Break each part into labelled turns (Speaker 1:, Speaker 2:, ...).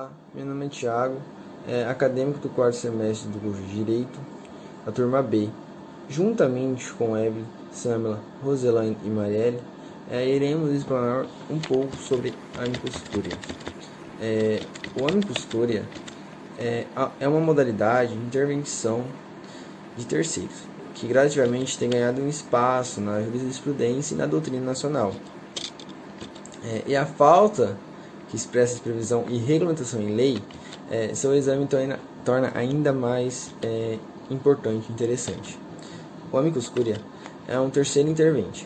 Speaker 1: Olá, meu nome é Thiago, acadêmico do quarto semestre do curso de Direito, da turma B. Juntamente com Evelyn, Samela, Roselaine e Marielle, iremos explanar um pouco sobre a amicus curiae. O amicus curiae é uma modalidade de intervenção de terceiros, que gradativamente tem ganhado um espaço na jurisprudência e na doutrina nacional. E a falta que expressa essa previsão e regulamentação em lei, seu exame torna ainda mais importante e interessante. O amicus curiae é um terceiro intervente.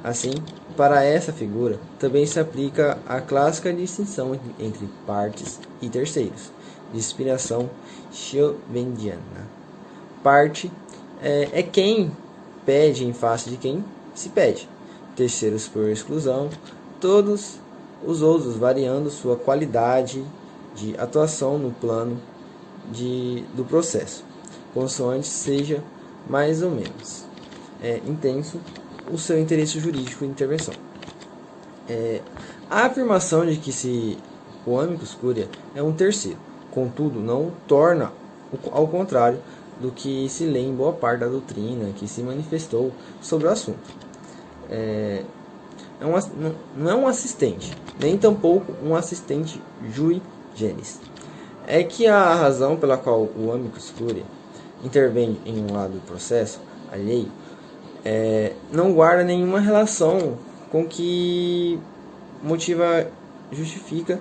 Speaker 1: Assim, para essa figura, também se aplica a clássica distinção entre partes e terceiros, de inspiração schelvingiana. Parte é quem pede em face de quem se pede. Terceiros por exclusão, todos os outros variando sua qualidade de atuação no plano do processo, consoante seja mais ou menos intenso o seu interesse jurídico de intervenção. A afirmação de que o amicus curiae é um terceiro, contudo, não o torna ao contrário do que se lê em boa parte da doutrina que se manifestou sobre o assunto. Não é um assistente, nem tampouco um assistente sui generis. É que a razão pela qual o amicus curiae intervém em um lado do processo alheio não guarda nenhuma relação com o que justifica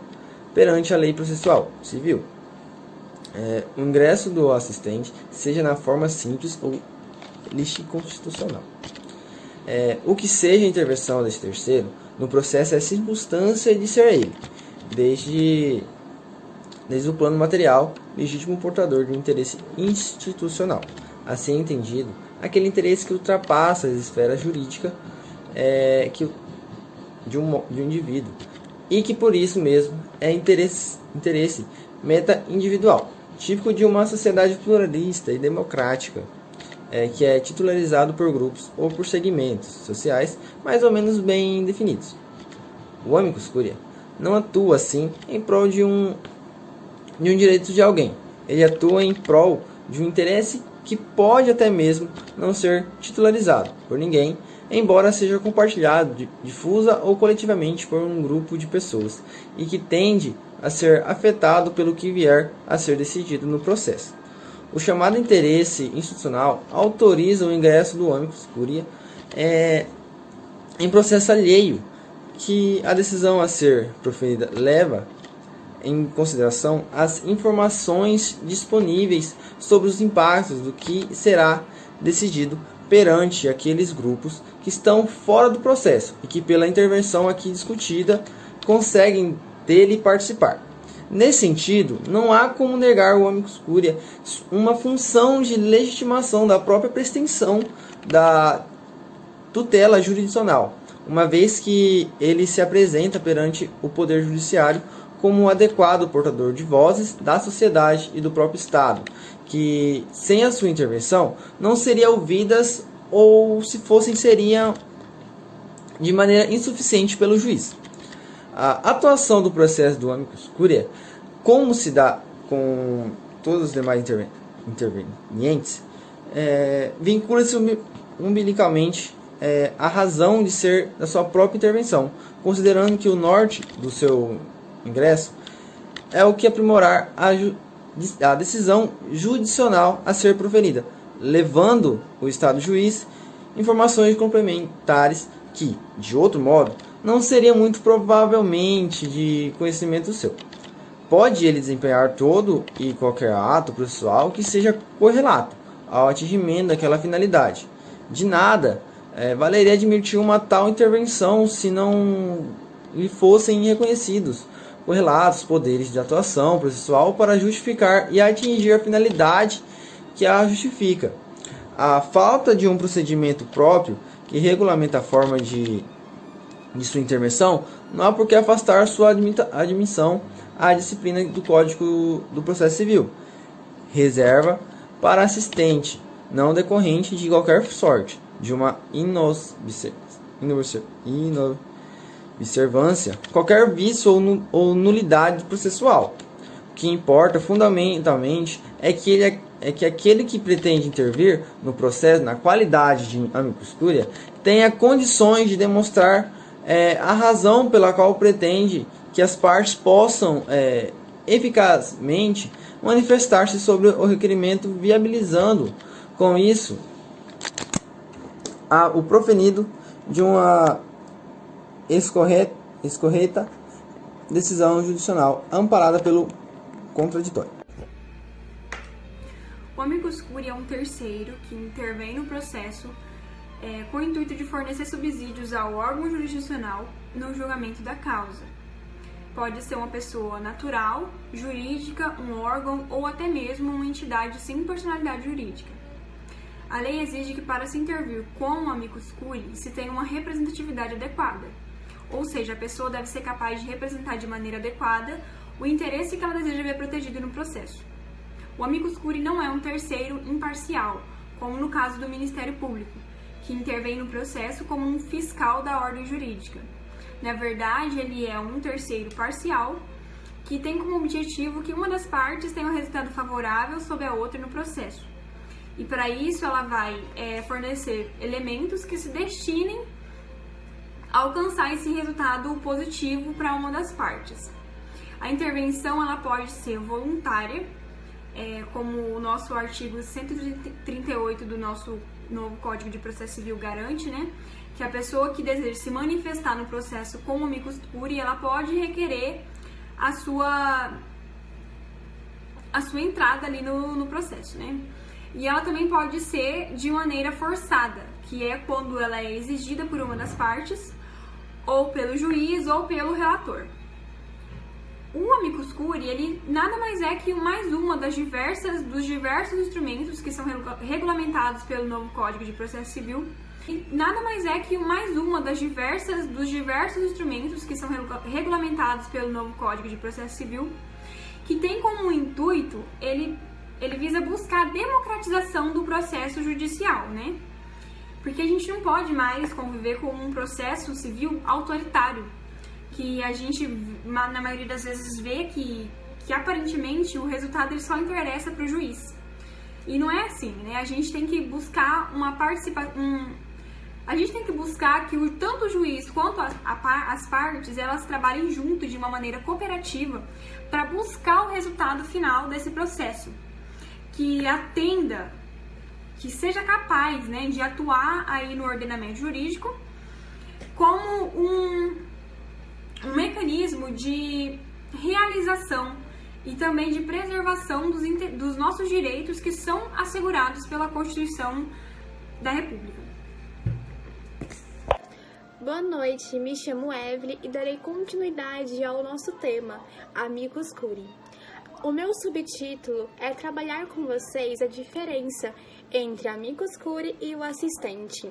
Speaker 1: perante a lei processual civil. O ingresso do assistente, seja na forma simples ou litisconstitucional. O que seja a intervenção desse terceiro no processo é a circunstância de ser ele, desde o plano material, legítimo portador de um interesse institucional. Assim entendido, aquele interesse que ultrapassa as esferas jurídicas de um indivíduo, e que por isso mesmo é interesse meta-individual, típico de uma sociedade pluralista e democrática, que é titularizado por grupos ou por segmentos sociais mais ou menos bem definidos. O amicus curiae não atua assim em prol de um direito de alguém. Ele atua em prol de um interesse que pode até mesmo não ser titularizado por ninguém, embora seja compartilhado difusa ou coletivamente por um grupo de pessoas, e que tende a ser afetado pelo que vier a ser decidido no processo. O chamado interesse institucional autoriza o ingresso do amicus curiae em processo alheio, que a decisão a ser proferida leva em consideração as informações disponíveis sobre os impactos do que será decidido perante aqueles grupos que estão fora do processo e que, pela intervenção aqui discutida, conseguem dele participar. Nesse sentido, não há como negar o amicus curiae uma função de legitimação da própria pretensão da tutela jurisdicional, uma vez que ele se apresenta perante o Poder Judiciário como um adequado portador de vozes da sociedade e do próprio Estado, que, sem a sua intervenção, não seriam ouvidas ou, se fossem, seriam de maneira insuficiente pelo juiz. A atuação do processo do amicus curiae, como se dá com todos os demais intervenientes, vincula-se umbilicalmente à razão de ser da sua própria intervenção, considerando que o norte do seu ingresso é o que aprimorar a decisão judicional a ser proferida, levando o Estado juiz informações complementares que, de outro modo, não seria muito provavelmente de conhecimento seu. Pode ele desempenhar todo e qualquer ato processual que seja correlato ao atingimento daquela finalidade. De nada valeria admitir uma tal intervenção se não lhe fossem reconhecidos correlatos poderes de atuação processual para justificar e atingir a finalidade que a justifica. A falta de um procedimento próprio que regulamenta a forma de sua intervenção não há por que afastar sua admissão à disciplina do Código do Processo Civil. Reserva para assistente, não decorrente de qualquer sorte, de uma observância, qualquer vício ou nulidade processual, O que importa fundamentalmente é que aquele que pretende intervir no processo, na qualidade de amicus curiae, tenha condições de demonstrar a razão pela qual pretende que as partes possam eficazmente manifestar-se sobre o requerimento, viabilizando com isso o proferido de uma escorreta decisão judicial amparada pelo contraditório.
Speaker 2: O amicus curiae é um terceiro que intervém no processo com o intuito de fornecer subsídios ao órgão jurisdicional no julgamento da causa. Pode ser uma pessoa natural, jurídica, um órgão ou até mesmo uma entidade sem personalidade jurídica. A lei exige que para se intervir com o amicus curiae se tenha uma representatividade adequada, ou seja, a pessoa deve ser capaz de representar de maneira adequada o interesse que ela deseja ver protegido no processo. O amicus curiae não é um terceiro imparcial, como no caso do Ministério Público, que intervém no processo como um fiscal da ordem jurídica. Na verdade, ele é um terceiro parcial, que tem como objetivo que uma das partes tenha um resultado favorável sobre a outra no processo. E para isso ela vai fornecer elementos que se destinem a alcançar esse resultado positivo para uma das partes. A intervenção ela pode ser voluntária, como o nosso artigo 138 do nosso novo Código de Processo Civil garante, né? Que a pessoa que deseja se manifestar no processo com o amicus curiae, ela pode requerer a sua entrada ali no processo, né? E ela também pode ser de maneira forçada, que é quando ela é exigida por uma das partes, ou pelo juiz, ou pelo relator. O amicus curiae, ele nada mais é que mais uma dos diversos instrumentos que são regulamentados pelo novo Código de Processo Civil. E nada mais é que mais uma dos diversos instrumentos que são regulamentados pelo novo Código de Processo Civil, que tem como intuito, ele visa buscar a democratização do processo judicial, né? Porque a gente não pode mais conviver com um processo civil autoritário, que a gente, na maioria das vezes, vê que aparentemente o resultado ele só interessa para o juiz. E não é assim, né? A gente tem que buscar a gente tem que buscar que tanto o juiz quanto as partes, elas trabalhem junto de uma maneira cooperativa para buscar o resultado final desse processo, que atenda, que seja capaz, né, de atuar aí no ordenamento jurídico como um mecanismo de realização e também de preservação dos nossos direitos que são assegurados pela Constituição da República.
Speaker 3: Boa noite, me chamo Evelyn e darei continuidade ao nosso tema, amicus curiae. O meu subtítulo é trabalhar com vocês a diferença entre amicus curiae e o assistente.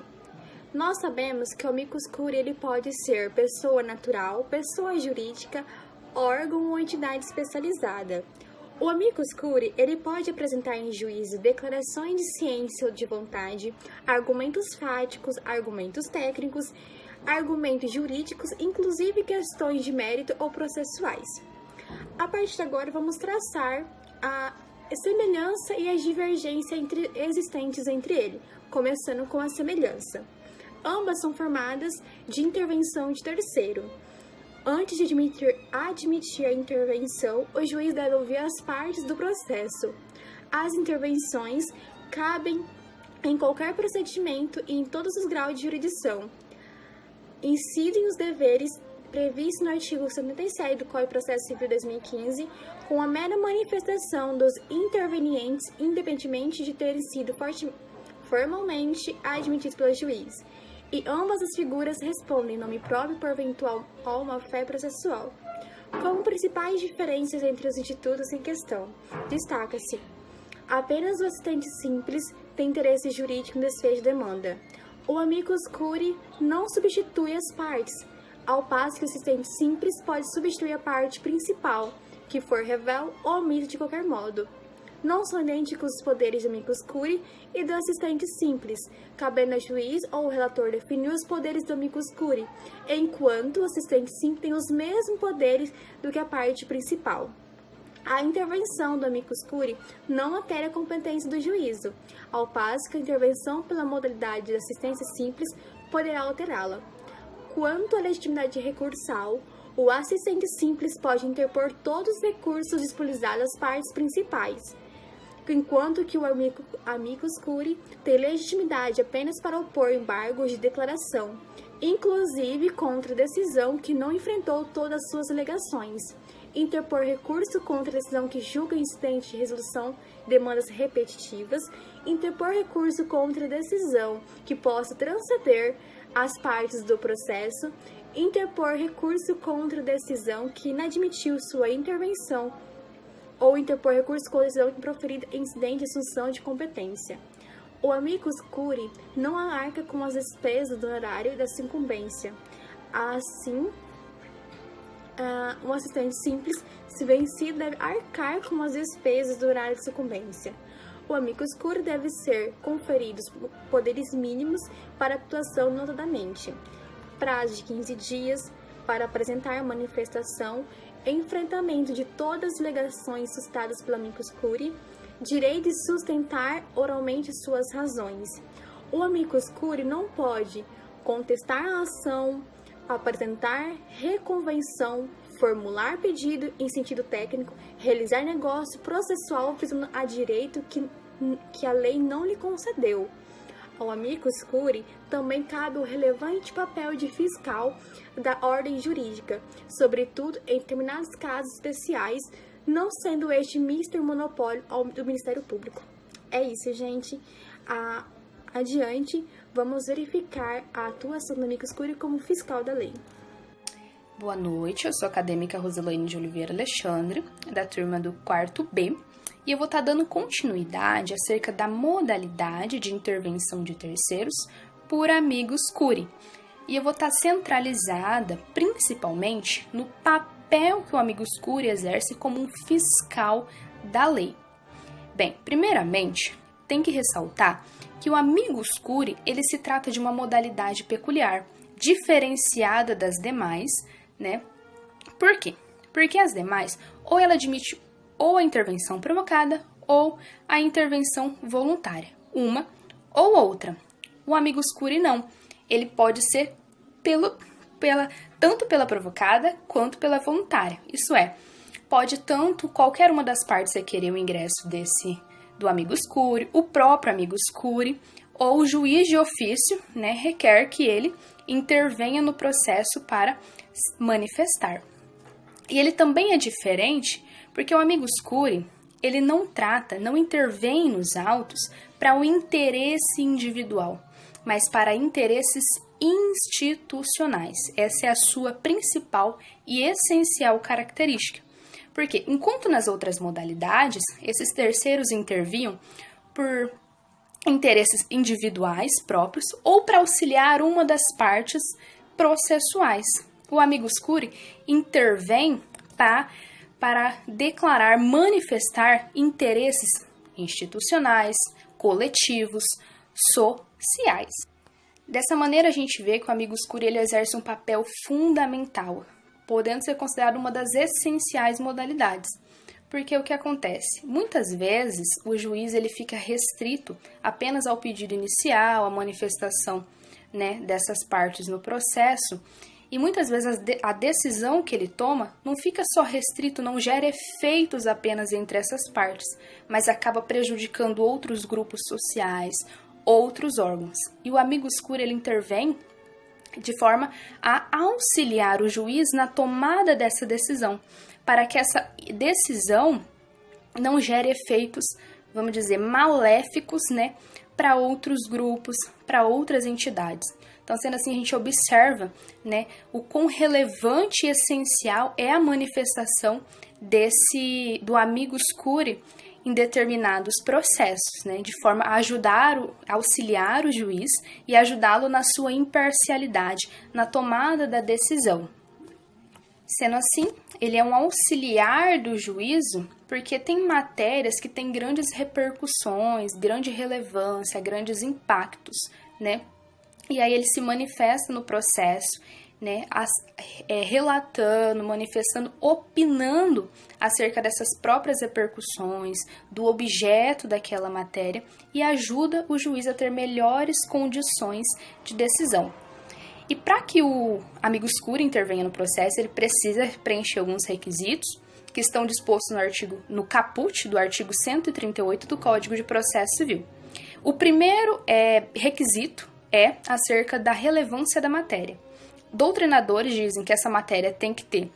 Speaker 3: Nós sabemos que o amicus curiae ele pode ser pessoa natural, pessoa jurídica, órgão ou entidade especializada. O amicus curiae ele pode apresentar em juízo declarações de ciência ou de vontade, argumentos fáticos, argumentos técnicos, argumentos jurídicos, inclusive questões de mérito ou processuais. A partir de agora, vamos traçar a semelhança e a divergência existentes entre ele, começando com a semelhança. Ambas são formadas de intervenção de terceiro. Antes de admitir a intervenção, o juiz deve ouvir as partes do processo. As intervenções cabem em qualquer procedimento e em todos os graus de jurisdição. Incidem os deveres previstos no artigo 77 do Código de Processo Civil 2015, com a mera manifestação dos intervenientes, independentemente de terem sido formalmente admitidos pelo juiz. E ambas as figuras respondem em nome próprio por eventual má-fé processual. Como principais diferenças entre os institutos em questão, destaca-se: apenas o assistente simples tem interesse jurídico no desfecho de demanda. O amicus curiae não substitui as partes, ao passo que o assistente simples pode substituir a parte principal, que for revel ou omissa de qualquer modo. Não são idênticos os poderes do amicus curiae e do assistente simples, cabendo ao juiz ou ao relator definir os poderes do amicus curiae, enquanto o assistente simples tem os mesmos poderes do que a parte principal. A intervenção do amicus curiae não altera a competência do juízo, ao passo que a intervenção pela modalidade de assistência simples poderá alterá-la. Quanto à legitimidade recursal, o assistente simples pode interpor todos os recursos disponibilizados às partes principais, enquanto que o amicus curiae tem legitimidade apenas para opor embargos de declaração, inclusive contra decisão que não enfrentou todas as suas alegações, interpor recurso contra decisão que julga incidente de resolução de demandas repetitivas, interpor recurso contra decisão que possa transcender as partes do processo, interpor recurso contra decisão que inadmitiu sua intervenção ou interpor recurso contra decisão proferida em incidente de assunção de competência. O amicus curiae não arca com as despesas do honorário da sucumbência. Assim, um assistente simples, se vencido, deve arcar com as despesas do honorário de sucumbência. O amicus curiae deve ser conferidos poderes mínimos para atuação notadamente. Prazo de 15 dias para apresentar manifestação, enfrentamento de todas as alegações suscitadas pelo amicus curiae, direito de sustentar oralmente suas razões. O amicus curiae não pode contestar a ação, apresentar reconvenção, formular pedido em sentido técnico, realizar negócio processual visando a direito que a lei não lhe concedeu. Ao amicus curiae também cabe o relevante papel de fiscal da ordem jurídica, sobretudo em determinados casos especiais, não sendo este mister monopólio do Ministério Público. É isso, gente. Adiante, vamos verificar a atuação do amicus curiae como fiscal da lei.
Speaker 4: Boa noite, eu sou a acadêmica Roselaine de Oliveira Alexandre, da turma do 4º B, e eu vou estar dando continuidade acerca da modalidade de intervenção de terceiros por amicus curiae. E eu vou estar centralizada principalmente no papel que o amicus curiae exerce como um fiscal da lei. Bem, primeiramente, tem que ressaltar que o amicus curiae ele se trata de uma modalidade peculiar, diferenciada das demais, né? Por quê? Porque as demais, ou ela admite ou a intervenção provocada ou a intervenção voluntária, uma ou outra. O amicus curiae não, ele pode ser tanto pela provocada quanto pela voluntária. Isso é, pode tanto qualquer uma das partes requerer o ingresso do amicus curiae, o próprio amicus curiae, ou o juiz de ofício, né, requer que ele intervenha no processo para manifestar. E ele também é diferente porque o amicus curiae, ele não intervém nos autos para o interesse individual, mas para interesses institucionais. Essa é a sua principal e essencial característica. Porque, enquanto nas outras modalidades, esses terceiros intervinham por interesses individuais próprios ou para auxiliar uma das partes processuais. O amicus curiae intervém para declarar, manifestar interesses institucionais, coletivos, sociais. Dessa maneira, a gente vê que o amicus curiae ele exerce um papel fundamental, podendo ser considerado uma das essenciais modalidades. Porque o que acontece? Muitas vezes, o juiz ele fica restrito apenas ao pedido inicial, à manifestação, né, dessas partes no processo, e muitas vezes a decisão que ele toma não fica só restrito, não gera efeitos apenas entre essas partes, mas acaba prejudicando outros grupos sociais, outros órgãos. E o amicus curiae ele intervém de forma a auxiliar o juiz na tomada dessa decisão, para que essa decisão não gere efeitos, vamos dizer, maléficos, né, para outros grupos, para outras entidades. Então, sendo assim, a gente observa, né, o quão relevante e essencial é a manifestação do amicus curiae em determinados processos, né, de forma a auxiliar o juiz e ajudá-lo na sua imparcialidade, na tomada da decisão. Sendo assim, ele é um auxiliar do juízo porque tem matérias que têm grandes repercussões, grande relevância, grandes impactos, né? E aí ele se manifesta no processo, né, relatando, manifestando, opinando acerca dessas próprias repercussões, do objeto daquela matéria, e ajuda o juiz a ter melhores condições de decisão. E para que o amicus curiae intervenha no processo, ele precisa preencher alguns requisitos que estão dispostos no caput do artigo 138 do Código de Processo Civil. O primeiro requisito é acerca da relevância da matéria. Doutrinadores dizem que essa matéria tem que ter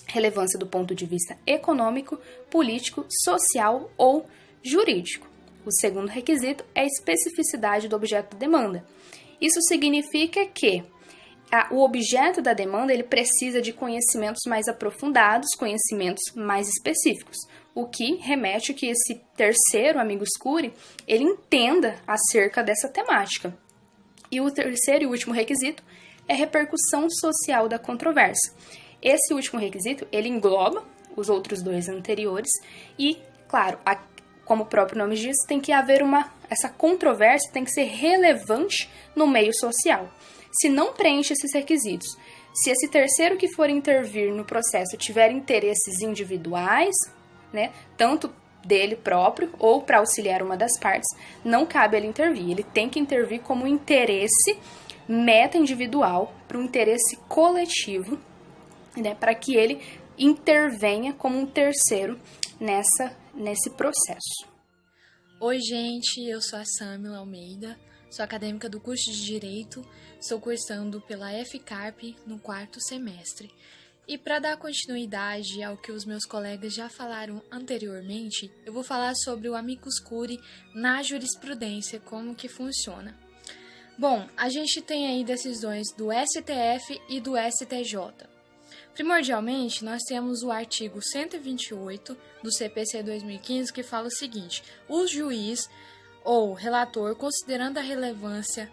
Speaker 4: relevância do ponto de vista econômico, político, social ou jurídico. O segundo requisito é a especificidade do objeto da demanda. Isso significa que o objeto da demanda ele precisa de conhecimentos mais aprofundados, conhecimentos mais específicos, o que remete que esse terceiro amicus curiae ele entenda acerca dessa temática. E o terceiro e último requisito é a repercussão social da controvérsia. Esse último requisito ele engloba os outros dois anteriores e, claro, como o próprio nome diz, tem que haver essa controvérsia tem que ser relevante no meio social. Se não preenche esses requisitos, se esse terceiro que for intervir no processo tiver interesses individuais, né, tanto dele próprio ou para auxiliar uma das partes, não cabe ele intervir. Ele tem que intervir como um interesse meta-individual para um interesse coletivo, né, para que ele intervenha como um terceiro nesse processo.
Speaker 5: Oi, gente, eu sou a Samila Almeida, sou acadêmica do curso de Direito, estou cursando pela FCARP no 4º semestre. E para dar continuidade ao que os meus colegas já falaram anteriormente, eu vou falar sobre o amicus curiae na jurisprudência, como que funciona. Bom, a gente tem aí decisões do STF e do STJ. Primordialmente, nós temos o artigo 128 do CPC 2015, que fala o seguinte: o juiz ou relator, considerando a relevância,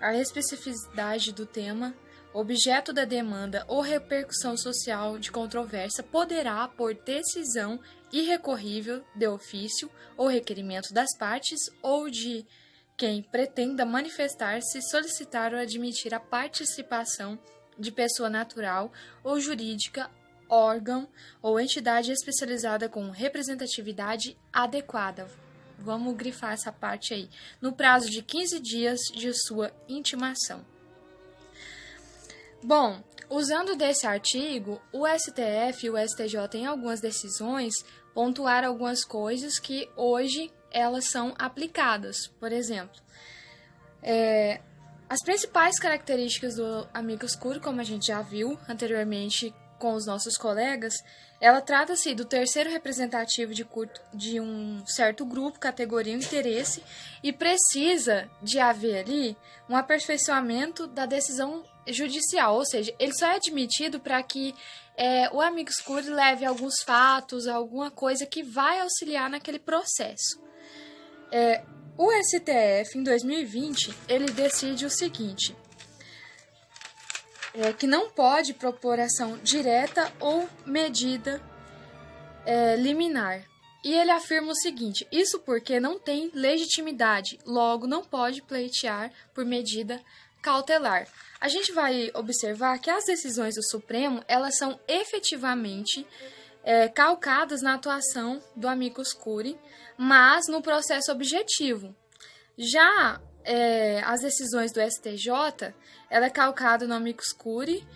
Speaker 5: a especificidade do tema, objeto da demanda ou repercussão social de controvérsia, poderá, por decisão irrecorrível de ofício ou requerimento das partes ou de quem pretenda manifestar-se, solicitar ou admitir a participação de pessoa natural ou jurídica, órgão ou entidade especializada com representatividade adequada. Vamos grifar essa parte aí. No prazo de 15 dias de sua intimação. Bom, usando desse artigo, o STF e o STJ em algumas decisões pontuaram algumas coisas que hoje elas são aplicadas. Por exemplo, as principais características do amicus curiae, como a gente já viu anteriormente com os nossos colegas, ela trata-se do terceiro representativo de um certo grupo, categoria ou interesse, e precisa de haver ali um aperfeiçoamento da decisão judicial, ou seja, ele só é admitido para que o amicus curiae leve alguns fatos, alguma coisa que vai auxiliar naquele processo. O STF, em 2020, ele decide o seguinte: que não pode propor ação direta ou medida liminar. E ele afirma o seguinte: isso porque não tem legitimidade, logo não pode pleitear por medida cautelar. A gente vai observar que as decisões do Supremo, elas são efetivamente calcadas na atuação do amicus curiae, mas no processo objetivo. Já as decisões do STJ, ela é calcada no amicus curiae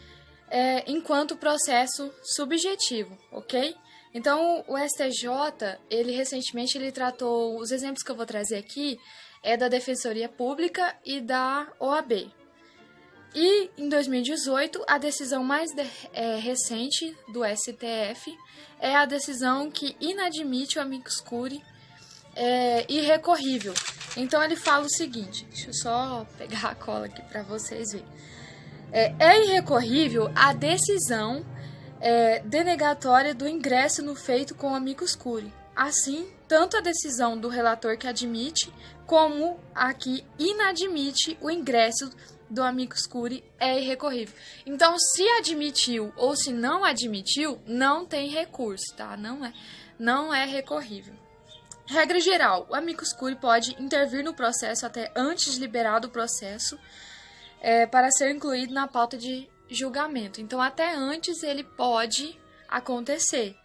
Speaker 5: enquanto processo subjetivo, ok? Então, o STJ, recentemente tratou, os exemplos que eu vou trazer aqui, da Defensoria Pública e da OAB. E, em 2018, a decisão mais recente do STF é a decisão que inadmite o amicus curiae irrecorrível. Então, ele fala o seguinte, deixa eu só pegar a cola aqui para vocês verem. É irrecorrível a decisão denegatória do ingresso no feito com o amicus curiae. Assim, tanto a decisão do relator que admite, como a que inadmite o ingresso do amicus curiae é irrecorrível. Então, se admitiu ou se não admitiu, não tem recurso, tá? Não é recorrível. Regra geral, o amicus curiae pode intervir no processo até antes de liberado o processo para ser incluído na pauta de julgamento. Então, até antes ele pode acontecer.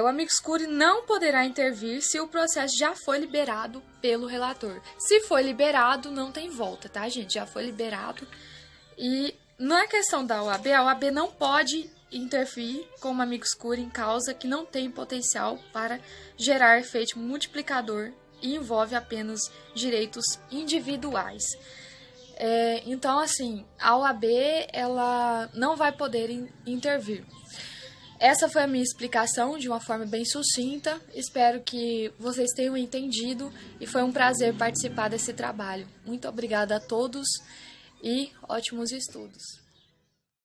Speaker 5: O amicus curiae não poderá intervir se o processo já foi liberado pelo relator. Se foi liberado, não tem volta, tá, gente? Já foi liberado. E na questão da OAB, a OAB não pode intervir com uma amicus curiae em causa que não tem potencial para gerar efeito multiplicador e envolve apenas direitos individuais. Então, assim, a OAB ela não vai poder intervir. Essa foi a minha explicação de uma forma bem sucinta. Espero que vocês tenham entendido e foi um prazer participar desse trabalho. Muito obrigada a todos e ótimos estudos.